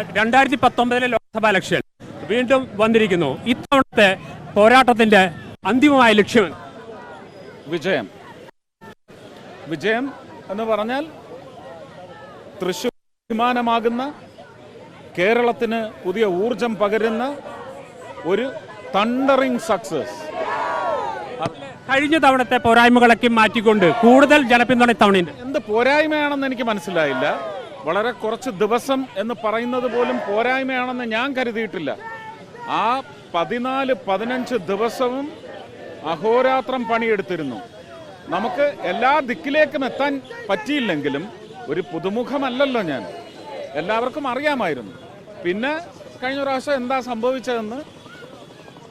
2019 Lok Sabha election വീണ്ടും വന്നിരിക്കുന്നു. ഇത്തവണത്തെ പോരാട്ടത്തിന്റെ അന്തിമമായ ലക്ഷ്യം വിജയം. വിജയം എന്ന് പറഞ്ഞാൽ തൃശ്ശൂർ അഭിമാനമാകുന്ന, കേരളത്തിന് പുതിയ ഊർജം പകരുന്ന ഒരു തണ്ടറിംഗ് സക്സസ്. കഴിഞ്ഞ തവണത്തെ പോരായ്മകളൊക്കെ മാറ്റിക്കൊണ്ട് കൂടുതൽ ജനപിന്തുണ ഇത്തവണയുണ്ട്. എന്ത് പോരായ്മയാണെന്ന് എനിക്ക് മനസ്സിലായില്ല. വളരെ കുറച്ച് ദിവസം എന്ന് പറയുന്നത് പോലും പോരായ്മയാണെന്ന് ഞാൻ കരുതിയിട്ടില്ല. ആ 14-15 ദിവസവും അഹോരാത്രം പണിയെടുത്തിരുന്നു. നമുക്ക് എല്ലാ ദിക്കിലേക്കും എത്താൻ പറ്റിയില്ലെങ്കിലും ഒരു പുതുമുഖമല്ലല്ലോ ഞാൻ, എല്ലാവർക്കും അറിയാമായിരുന്നു. പിന്നെ കഴിഞ്ഞ പ്രാവശ്യം എന്താ സംഭവിച്ചതെന്ന്,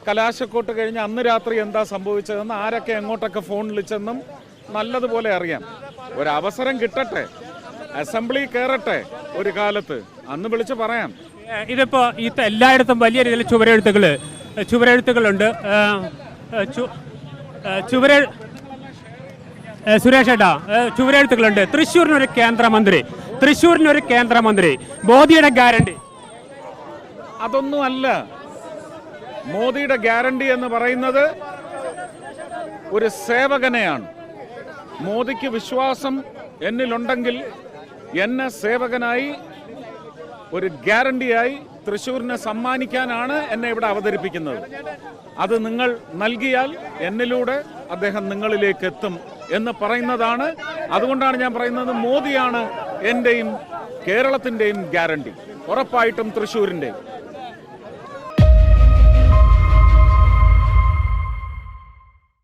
കലാശക്കോട്ട് കഴിഞ്ഞ് അന്ന് രാത്രി എന്താ സംഭവിച്ചതെന്ന്, ആരൊക്കെ എങ്ങോട്ടൊക്കെ ഫോൺ വിളിച്ചെന്നും നല്ലതുപോലെ അറിയാം. ഒരവസരം കിട്ടട്ടെ, അസംബ്ലി കയറട്ടെ ഒരു കാലത്ത്, അന്ന് വിളിച്ച് പറയാം. ഇതിപ്പോ എല്ലായിടത്തും വലിയ രീതിയിൽ ചുവരെഴുത്തുകളുണ്ട്. സുരേഷ് ഏട്ടാ, ചുവരെഴുത്തുകളുണ്ട്. തൃശ്ശൂരിനൊരു കേന്ദ്രമന്ത്രി, മോദിയുടെ ഗ്യാരണ്ടി. അതൊന്നുമല്ല. മോദിയുടെ ഗ്യാരണ്ടി എന്ന് പറയുന്നത് ഒരു സേവകനെയാണ്. മോദിക്ക് വിശ്വാസം എന്നിലുണ്ടെങ്കിൽ എന്നെ സേവകനായി, ഒരു ഗ്യാരണ്ടിയായി തൃശ്ശൂരിനെ സമ്മാനിക്കാനാണ് എന്നെ ഇവിടെ അവതരിപ്പിക്കുന്നത്. അത് നിങ്ങൾ നൽകിയാൽ എന്നിലൂടെ അദ്ദേഹം നിങ്ങളിലേക്ക് എത്തും എന്ന് പറയുന്നതാണ്. അതുകൊണ്ടാണ് ഞാൻ പറയുന്നത്, മോദിയാണ് എൻ്റെയും കേരളത്തിൻ്റെയും ഗ്യാരണ്ടി, ഉറപ്പായിട്ടും തൃശ്ശൂരിൻ്റെയും.